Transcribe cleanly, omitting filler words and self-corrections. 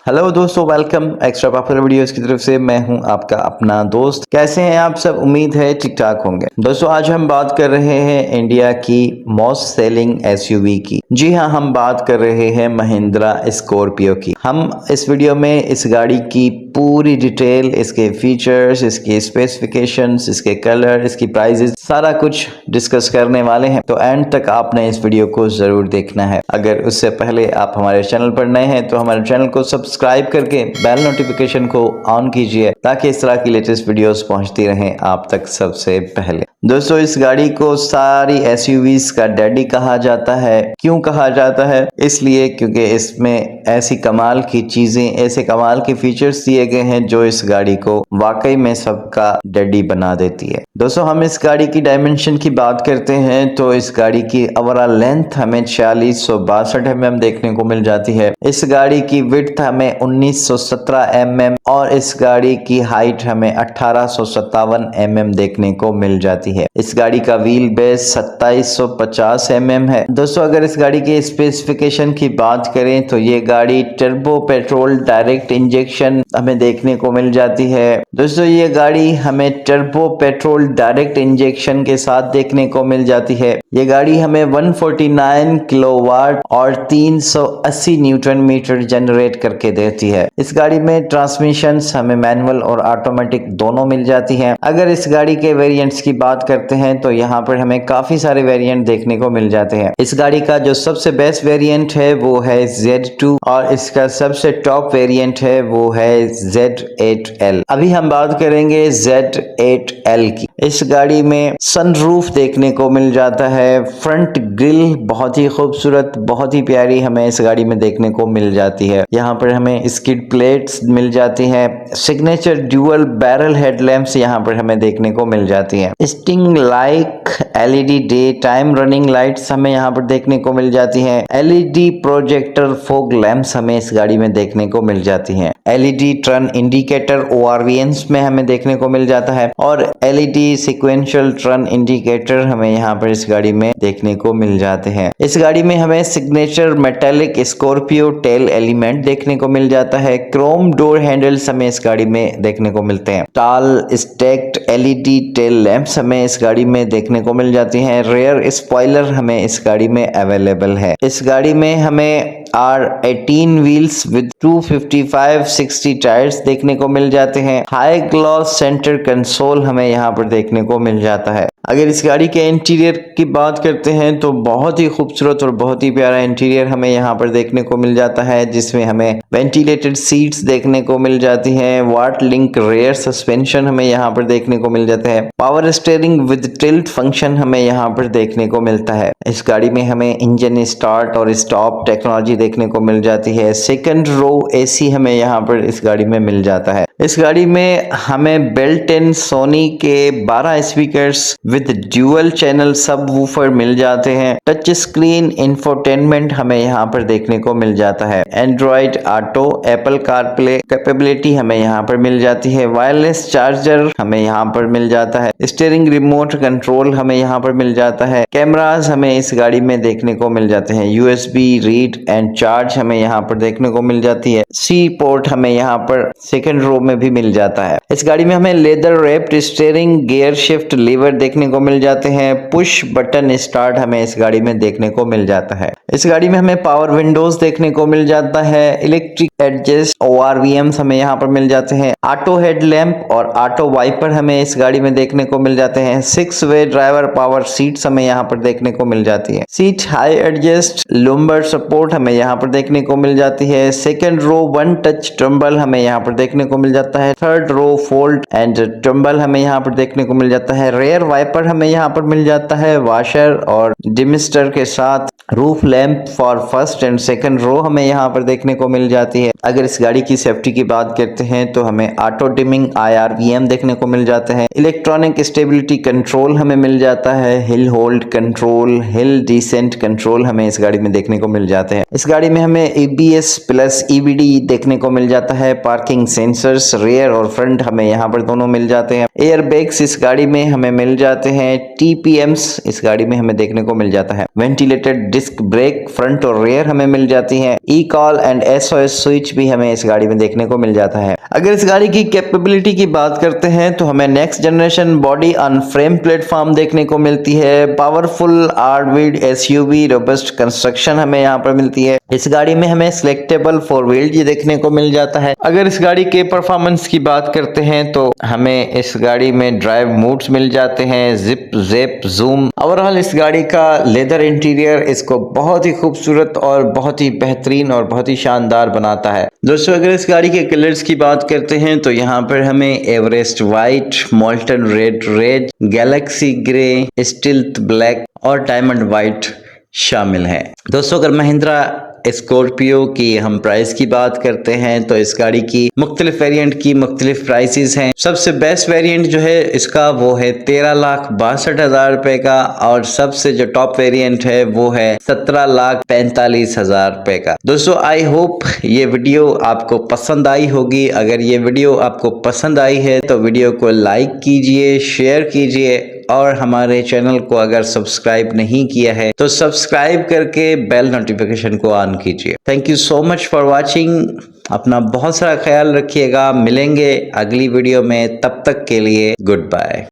Hello दोस्तों, welcome extra popular videos की तरफ से। मैं हूं आपका अपना दोस्त। कैसे हैं आप सब? उम्मीद है ठीक ठाक होंगे। दोस्तों, आज हम बात कर रहे हैं इंडिया की मोस्ट सेलिंग एसयूवी की। जी हां, हम बात कर रहे हैं महिंद्रा स्कॉर्पियो की। हम इस वीडियो में इस गाड़ी की पूरी डिटेल, इसके फीचर्स, इसके स्पेसिफिकेशंस, इसके कलर, इसकी प्राइजेस, सारा कुछ डिस्कस करने वाले हैं। तो एंड तक आपने इस वीडियो को जरूर देखना है। अगर उससे पहले आप हमारे चैनल पर नए हैं तो हमारे चैनल को सब्सक्राइब करके बेल नोटिफिकेशन को ऑन कीजिए ताकि इस तरह की लेटेस्ट वीडियोस पहुंचती रहें आप तक सबसे पहले। दोस्तों, इस गाड़ी को सारी एसयूवीज का डैडी कहा जाता है। क्यों कहा जाता है? इसलिए क्योंकि इसमें ऐसी कमाल की चीजें, ऐसे कमाल के फीचर्स दिए गए हैं जो इस गाड़ी को वाकई में सबका डैडी बना देती है। दोस्तों, हम इस गाड़ी की डायमेंशन की बात करते हैं तो इस गाड़ी की ओवरऑल लेंथ हमें 4662 mm देखने को मिल जाती है। इस गाड़ी की विड्थ हमें 1917 mm और इस गाड़ी की हाइट हमें 1857 mm देखने को मिल जाती है। इस गाड़ी का व्हील बेस 2750 mm है। दोस्तों, अगर इस गाड़ी के स्पेसिफिकेशन की बात करें तो ये गाड़ी टर्बो पेट्रोल डायरेक्ट इंजेक्शन हमें देखने को मिल जाती है। दोस्तों, ये गाड़ी हमें टर्बो पेट्रोल डायरेक्ट इंजेक्शन के साथ देखने को मिल जाती है। ये गाड़ी हमें 149 किलोवाट और 380 न्यूटन मीटर जनरेट करके देती है। इस गाड़ी में ट्रांसमिशंस हमें मैनुअल और ऑटोमेटिक दोनों मिल जाती हैं। अगर इस गाड़ी के वेरिएंट्स की बात करते हैं तो यहाँ पर हमें काफी सारे वेरिएंट देखने को मिल जाते हैं। इस गाड़ी का जो सबसे बेस्ट वेरिएंट है वो है Z2 और इसका सबसे टॉप वेरिएंट है वो है Z8L। अभी हम बात करेंगे Z8L की। इस गाड़ी में सनरूफ देखने को मिल जाता है। फ्रंट ग्रिल बहुत ही खूबसूरत, बहुत ही प्यारी हमें इस गाड़ी में देखने को मिल जाती है। यहाँ पर हमें स्किड प्लेट्स मिल जाती हैं। सिग्नेचर ड्यूअल बैरल हेडलैम्प्स यहाँ पर हमें देखने को मिल जाती हैं। Sting like LED day time running lights हमें यहाँ पर देखने को मिल जाती हैं। LED प्रोजेक्टर फॉग लैंप्स हमें इस गाड़ी में देखने को मिल जाती हैं। LED टर्न इंडिकेटर ORVNs में हमें देखने को मिल जाता है और LED सीक्वेंशियल टर्न इंडिकेटर हमें यहाँ पर इस गाड़ी में देखने को मिल जाते हैं। इस गाड़ी में हमें signature metallic Scorpio tail element देखने को मिल जाता है। क्रोम डोर हैंडल्स हमें इस गाड़ी में देखने को मिलते हैं। टाल स्टैक्ड LED टेल लैंप्स हमें इस गाड़ी में देखने को मिल जाती हैं। रेयर स्पॉइलर हमें इस गाड़ी में अवेलेबल है। इस गाड़ी में हमें R18 व्हील्स विद 255/60 टायर्स देखने को मिल जाते हैं। हाई ग्लॉस सेंटर कंसोल हमें यहाँ पर देखने को मिल जाता है। अगर इस गाड़ी के इंटीरियर की बात करते हैं तो बहुत ही खूबसूरत और बहुत ही प्यारा इंटीरियर हमें यहाँ पर देखने को मिल जाता है, जिसमें हमें वेंटिलेटेड सीट्स देखने को मिल जाती हैं। वाट लिंक रेयर सस्पेंशन हमें यहाँ पर देखने को मिल जाता है। Power steering with tilt function हमें यहाँ पर देखने को मिलता है। इस गाड़ी में हमें इंजन स्टार्ट और स्टॉप टेक्नोलॉजी देखने को मिल जाती है। सेकंड रो AC हमें यहाँ पर इस गाड़ी में मिल जाता है। इस गाड़ी में हमें बेल्ट इन सोनी के 12 स्पीकर्स विद ड्यूअल चैनल सब वूफर मिल जाते हैं। टच स्क्रीन इंफोटेनमेंट हमें यहाँ पर देखने को मिल जाता है। Android auto, Apple CarPlay capability हमें यहाँ पर मिल जाती है। वायरलेस चार्जर हमें यहाँ पर मिल जाता है। स्टीयरिंग रिमोट कंट्रोल हमें यहाँ पर मिल जाता है। कैमरास हमें इस गाड़ी में देखने को मिल जाते हैं। USB रीड एंड चार्ज हमें यहाँ पर देखने को मिल जाती है। C पोर्ट हमें यहाँ पर सेकंड रो में भी मिल जाता है। इस गाड़ी में हमें leather wrapped steering, gear shift lever देखने को मिल जाते हैं। पुश बटन स्टार्ट हमें इस गाड़ी में देखने को मिल जाता है। इस गाड़ी में हमें पावर विंडोज देखने को मिल जाता है। इलेक्ट्रिक एडजस्ट ORVMs हमें यहाँ पर मिल जाते हैं। ऑटो हेडलैम्प और ऑटो वाइपर हमें इस गाड़ी में देखने को मिल जाते हैं। 6 वे ड्राइवर पावर सीट्स हमें यहाँ पर देखने को मिल जाती है। Seat high adjust lumbar support हमें यहाँ पर देखने को मिल जाती है। सेकंड रो 1 टच टम्बल हमें यहाँ पर देखने को मिल जाता है। Third row fold and tumble हमें यहाँ पर देखने को मिल जाता है। रेयर वाइपर हमें यहाँ पर मिल जाता है। वॉशर और डिमिस्टर के साथ roof lamp for first and second row हमें यहाँ पर देखने को मिल जाती है। अगर इस गाड़ी की सेफ्टी की बात करते हैं तो हमें ऑटो डिमिंग IRVM देखने को मिल जाता है। इलेक्ट्रॉनिक स्टेबिलिटी कंट्रोल हमें मिल जाता है। Hill hold control, hill descent control हमें इस गाड़ी में देखने को मिल जाते हैं। इस गाड़ी में हमें ABS प्लस EBD देखने को मिल जाता है। पार्किंग सेंसर्स रेयर और फ्रंट हमें यहाँ पर दोनों मिल जाते हैं। एयर बैग्स इस गाड़ी में हमें मिल जाते हैं। TPMs इस गाड़ी में हमें देखने को मिल जाता है। Ventilated disc brake brake front और रेयर हमें मिल जाती है। E call and SOS switch भी हमें इस गाड़ी में देखने को मिल जाता है। अगर इस गाड़ी की कैपेबिलिटी की बात करते हैं तो हमें next generation body on frame platform देखने को मिलती है। Powerful armoured SUV robust construction हमें यहाँ पर मिलती है। इस गाड़ी में हमें सिलेक्टेबल 4 व्हील देखने को मिल जाता है। अगर इस गाड़ी के परफॉर्मेंस की बात करते हैं तो हमें इस गाड़ी में ड्राइव मोड्स मिल जाते हैं, जिप, जैप, जूम। ओवरऑल इस गाड़ी का लेदर इंटीरियर इसको बहुत ही खूबसूरत और बहुत ही बेहतरीन और बहुत ही शानदार बनाता है। दोस्तों अगर इस गाड़ी के कलर्स की बात करते हैं तो यहाँ पर हमें Everest white, molten red, Galaxy grey, stealth black और डायमंड व्हाइट शामिल है। दोस्तों अगर महिंद्रा स्कॉर्पियो की हम प्राइस की बात करते हैं तो इस गाड़ी की मुख्तलिफ वेरिएंट की मुख्तलिफ प्राइसेस हैं। सबसे बेस्ट वेरिएंट जो है इसका वो है 13,62,000 रुपए का और सबसे जो टॉप वेरिएंट है वो है 17,45,000 रुपए का। दोस्तों आई होप ये वीडियो आपको पसंद आई होगी। अगर ये वीडियो आपको पसंद आई है तो वीडियो को लाइक कीजिए, शेयर कीजिए और हमारे चैनल को अगर सब्सक्राइब नहीं किया है तो सब्सक्राइब करके बेल नोटिफिकेशन को ऑन कीजिए। Thank you so much for watching. अपना बहुत सारा ख्याल रखिएगा। मिलेंगे अगली वीडियो में, तब तक के लिए गुड बाय।